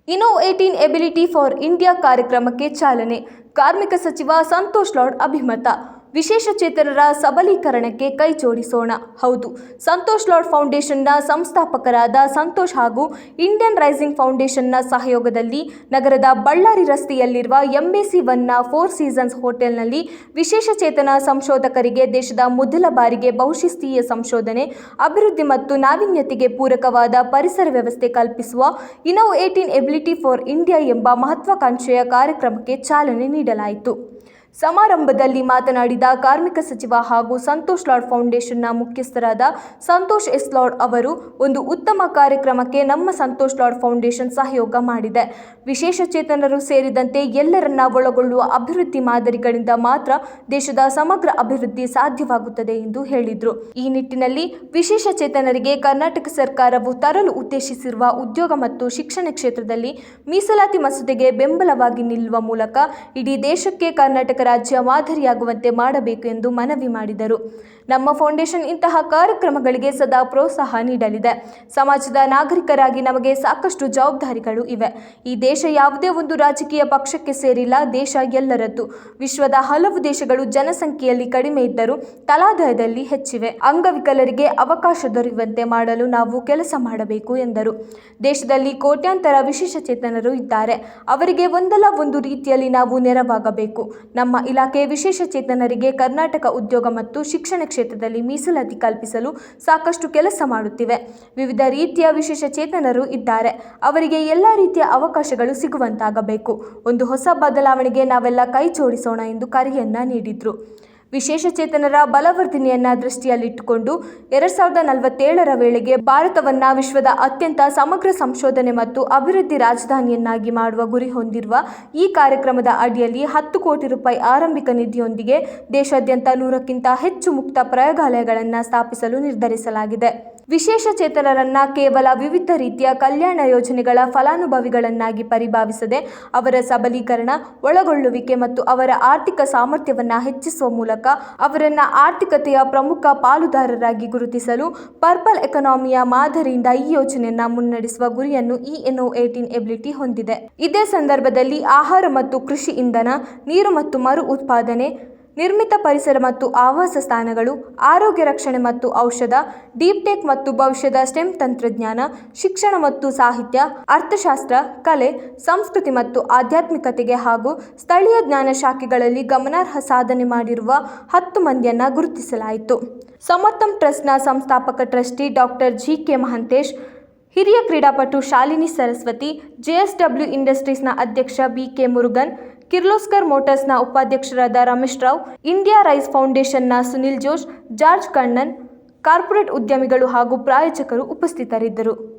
Innovative ability for India ಕಾರ್ಯಕ್ರಮಕ್ಕೆ ಚಾಲನೆ. ಕಾರ್ಮಿಕ ಸಚಿವ ಸಂತೋಷ್ ಲಾಡ್ ಅಭಿಮತ. ವಿಶೇಷ ಚೇತನರ ಸಬಲೀಕರಣಕ್ಕೆ ಕೈ ಜೋಡಿಸೋಣ. ಹೌದು, ಸಂತೋಷ್ ಲಾಡ್ ಫೌಂಡೇಶನ್ನ ಸಂಸ್ಥಾಪಕರಾದ ಸಂತೋಷ್ ಹಾಗೂ ಇಂಡಿಯನ್ ರೈಸಿಂಗ್ ಫೌಂಡೇಶನ್ನ ಸಹಯೋಗದಲ್ಲಿ ನಗರದ ಬಳ್ಳಾರಿ ರಸ್ತೆಯಲ್ಲಿರುವ ಎಂಎಸಿ 1ನ 4 ಸೀಸನ್ಸ್ ಹೋಟೆಲ್ನಲ್ಲಿ ವಿಶೇಷ ಚೇತನ ಸಂಶೋಧಕರಿಗೆ ದೇಶದ ಮೊದಲ ಬಾರಿಗೆ ಬಹುಶಿಸ್ತೀಯ ಸಂಶೋಧನೆ, ಅಭಿವೃದ್ಧಿ ಮತ್ತು ನಾವೀನ್ಯತೆಗೆ ಪೂರಕವಾದ ಪರಿಸರ ವ್ಯವಸ್ಥೆ ಕಲ್ಪಿಸುವ ಇನ್ನೋವೇಟಿವ್ ಎಬಿಲಿಟಿ ಫಾರ್ ಇಂಡಿಯಾ ಎಂಬ ಮಹತ್ವಾಕಾಂಕ್ಷೆಯ ಕಾರ್ಯಕ್ರಮಕ್ಕೆ ಚಾಲನೆ ನೀಡಲಾಯಿತು. ಸಮಾರಂಭದಲ್ಲಿ ಮಾತನಾಡಿದ ಕಾರ್ಮಿಕ ಸಚಿವ ಹಾಗೂ ಸಂತೋಷ್ ಲಾಡ್ ಫೌಂಡೇಶನ್ನ ಮುಖ್ಯಸ್ಥರಾದ ಸಂತೋಷ್ ಎಸ್ ಲಾಡ್ ಅವರು, ಒಂದು ಉತ್ತಮ ಕಾರ್ಯಕ್ರಮಕ್ಕೆ ನಮ್ಮ ಸಂತೋಷ್ ಲಾಡ್ ಫೌಂಡೇಶನ್ ಸಹಯೋಗ ಮಾಡಿದೆ. ವಿಶೇಷ ಚೇತನರು ಸೇರಿದಂತೆ ಎಲ್ಲರನ್ನ ಒಳಗೊಳ್ಳುವ ಅಭಿವೃದ್ಧಿ ಮಾದರಿಗಳಿಂದ ಮಾತ್ರ ದೇಶದ ಸಮಗ್ರ ಅಭಿವೃದ್ಧಿ ಸಾಧ್ಯವಾಗುತ್ತದೆ ಎಂದು ಹೇಳಿದರು. ಈ ನಿಟ್ಟಿನಲ್ಲಿ ವಿಶೇಷ ಚೇತನರಿಗೆ ಕರ್ನಾಟಕ ಸರ್ಕಾರವು ತರಲು ಉದ್ದೇಶಿಸಿರುವ ಉದ್ಯೋಗ ಮತ್ತು ಶಿಕ್ಷಣ ಕ್ಷೇತ್ರದಲ್ಲಿ ಮೀಸಲಾತಿ ಮಸೂದೆಗೆ ಬೆಂಬಲವಾಗಿ ನಿಲ್ಲುವ ಮೂಲಕ ಇಡೀ ದೇಶಕ್ಕೆ ಕರ್ನಾಟಕ ರಾಜ್ಯ ಮಾದರಿಯಾಗುವಂತೆ ಮಾಡಬೇಕು ಎಂದು ಮನವಿ ಮಾಡಿದರು. ನಮ್ಮ ಫೌಂಡೇಶನ್ ಇಂತಹ ಕಾರ್ಯಕ್ರಮಗಳಿಗೆ ಸದಾ ಪ್ರೋತ್ಸಾಹ ನೀಡಲಿದೆ. ಸಮಾಜದ ನಾಗರಿಕರಾಗಿ ನಮಗೆ ಸಾಕಷ್ಟು ಜವಾಬ್ದಾರಿಗಳು ಇವೆ. ಈ ದೇಶ ಯಾವುದೇ ಒಂದು ರಾಜಕೀಯ ಪಕ್ಷಕ್ಕೆ ಸೇರಿಲ್ಲ. ದೇಶ ಎಲ್ಲರದ್ದು. ವಿಶ್ವದ ಹಲವು ದೇಶಗಳು ಜನಸಂಖ್ಯೆಯಲ್ಲಿ ಕಡಿಮೆ ಇದ್ದರೂ ತಲಾದಾಯದಲ್ಲಿ ಹೆಚ್ಚಿವೆ. ಅಂಗವಿಕಲರಿಗೆ ಅವಕಾಶ ದೊರೆಯುವಂತೆ ಮಾಡಲು ನಾವು ಕೆಲಸ ಮಾಡಬೇಕು ಎಂದರು. ದೇಶದಲ್ಲಿ ಕೋಟ್ಯಾಂತರ ವಿಶೇಷ ಚೇತನರು ಇದ್ದಾರೆ. ಅವರಿಗೆ ಒಂದಲ್ಲ ಒಂದು ರೀತಿಯಲ್ಲಿ ನಾವು ನೆರವಾಗಬೇಕು. ನಮ್ಮ ಇಲಾಖೆ ವಿಶೇಷ ಚೇತನರಿಗೆ ಕರ್ನಾಟಕ ಉದ್ಯೋಗ ಮತ್ತು ಶಿಕ್ಷಣ ಕ್ಷೇತ್ರದಲ್ಲಿ ಮೀಸಲಾತಿ ಕಲ್ಪಿಸಲು ಸಾಕಷ್ಟು ಕೆಲಸ ಮಾಡುತ್ತಿವೆ. ವಿವಿಧ ರೀತಿಯ ವಿಶೇಷ ಚೇತನರು ಇದ್ದಾರೆ. ಅವರಿಗೆ ಎಲ್ಲ ರೀತಿಯ ಅವಕಾಶಗಳು ಸಿಗುವಂತಾಗಬೇಕು. ಒಂದು ಹೊಸ ಬದಲಾವಣೆಗೆ ನಾವೆಲ್ಲ ಕೈ ಜೋಡಿಸೋಣ ಎಂದು ಕರೆಯನ್ನ ನೀಡಿದರು. ವಿಶೇಷ ಚೇತನರ ಬಲವರ್ಧನೆಯನ್ನ ದೃಷ್ಟಿಯಲ್ಲಿಟ್ಟುಕೊಂಡು 2047ರ ವೇಳೆಗೆ ಭಾರತವನ್ನ ವಿಶ್ವದ ಅತ್ಯಂತ ಸಮಗ್ರ ಸಂಶೋಧನೆ ಮತ್ತು ಅಭಿವೃದ್ಧಿ ರಾಜಧಾನಿಯನ್ನಾಗಿ ಮಾಡುವ ಗುರಿ ಹೊಂದಿರುವ ಈ ಕಾರ್ಯಕ್ರಮದ ಅಡಿಯಲ್ಲಿ 10 ಕೋಟಿ ರೂಪಾಯಿ ಆರಂಭಿಕ ನಿಧಿಯೊಂದಿಗೆ ದೇಶಾದ್ಯಂತ 100ಕ್ಕಿಂತ ಹೆಚ್ಚು ಮುಕ್ತ ಪ್ರಯೋಗಾಲಯಗಳನ್ನು ಸ್ಥಾಪಿಸಲು ನಿರ್ಧರಿಸಲಾಗಿದೆ. ವಿಶೇಷ ಚೇತನರನ್ನ ಕೇವಲ ವಿವಿಧ ರೀತಿಯ ಕಲ್ಯಾಣ ಯೋಜನೆಗಳ ಫಲಾನುಭವಿಗಳನ್ನಾಗಿ ಪರಿಭಾವಿಸದೆ ಅವರ ಸಬಲೀಕರಣ, ಒಳಗೊಳ್ಳುವಿಕೆ ಮತ್ತು ಅವರ ಆರ್ಥಿಕ ಸಾಮರ್ಥ್ಯವನ್ನು ಹೆಚ್ಚಿಸುವ ಮೂಲಕ ಅವರನ್ನ ಆರ್ಥಿಕತೆಯ ಪ್ರಮುಖ ಪಾಲುದಾರರಾಗಿ ಗುರುತಿಸಲು ಪರ್ಪಲ್ ಎಕಾನಮಿಯ ಮಾದರಿಯಿಂದ ಈ ಯೋಜನೆಯನ್ನ ಮುನ್ನಡೆಸುವ ಗುರಿಯನ್ನು ಈ ಇನ್ನೋವೇಟಿವ್ ಎಬಿಲಿಟಿ ಹೊಂದಿದೆ. ಇದೇ ಸಂದರ್ಭದಲ್ಲಿ ಆಹಾರ ಮತ್ತು ಕೃಷಿ ಇಂಧನ, ನೀರು ಮತ್ತು ಮರು ಉತ್ಪಾದನೆ, ನಿರ್ಮಿತ ಪರಿಸರ ಮತ್ತು ಆವಾಸ ಸ್ಥಾನಗಳು, ಆರೋಗ್ಯ ರಕ್ಷಣೆ ಮತ್ತು ಔಷಧ, ಡೀಪ್ ಟೆಕ್ ಮತ್ತು ಭವಿಷ್ಯದ ಸ್ಟೆಮ್ ತಂತ್ರಜ್ಞಾನ, ಶಿಕ್ಷಣ ಮತ್ತು ಸಾಹಿತ್ಯ, ಅರ್ಥಶಾಸ್ತ್ರ, ಕಲೆ, ಸಂಸ್ಕೃತಿ ಮತ್ತು ಆಧ್ಯಾತ್ಮಿಕತೆಗೆ ಹಾಗೂ ಸ್ಥಳೀಯ ಜ್ಞಾನ ಶಾಖೆಗಳಲ್ಲಿ ಗಮನಾರ್ಹ ಸಾಧನೆ ಮಾಡಿರುವ 10 ಮಂದಿಯನ್ನು ಗುರುತಿಸಲಾಯಿತು. ಸಮರ್ಥಮ್ ಟ್ರಸ್ಟ್ನ ಸಂಸ್ಥಾಪಕ ಟ್ರಸ್ಟಿ ಡಾಕ್ಟರ್ ಜಿ.ಕೆ. ಮಹಂತೇಶ್, ಹಿರಿಯ ಕ್ರೀಡಾಪಟು ಶಾಲಿನಿ ಸರಸ್ವತಿ, ಜೆಎಸ್ಡಬ್ಲ್ಯೂ ಇಂಡಸ್ಟ್ರೀಸ್ನ ಅಧ್ಯಕ್ಷ ಬಿ.ಕೆ. ಮುರುಗನ್, ಕಿರ್ಲೋಸ್ಕರ್ ಮೋಟಾರ್ಸ್ನ ಉಪಾಧ್ಯಕ್ಷರಾದ ರಮೇಶ್ ರಾವ್, ಇಂಡಿಯಾ ರೈಸ್ ಫೌಂಡೇಶನ್ನ ಸುನಿಲ್ ಜೋಶ್, ಜಾರ್ಜ್ ಕಣ್ಣನ್, ಕಾರ್ಪೊರೇಟ್ ಉದ್ಯಮಿಗಳು ಹಾಗೂ ಪ್ರಾಯೋಜಕರು ಉಪಸ್ಥಿತರಿದ್ದರು.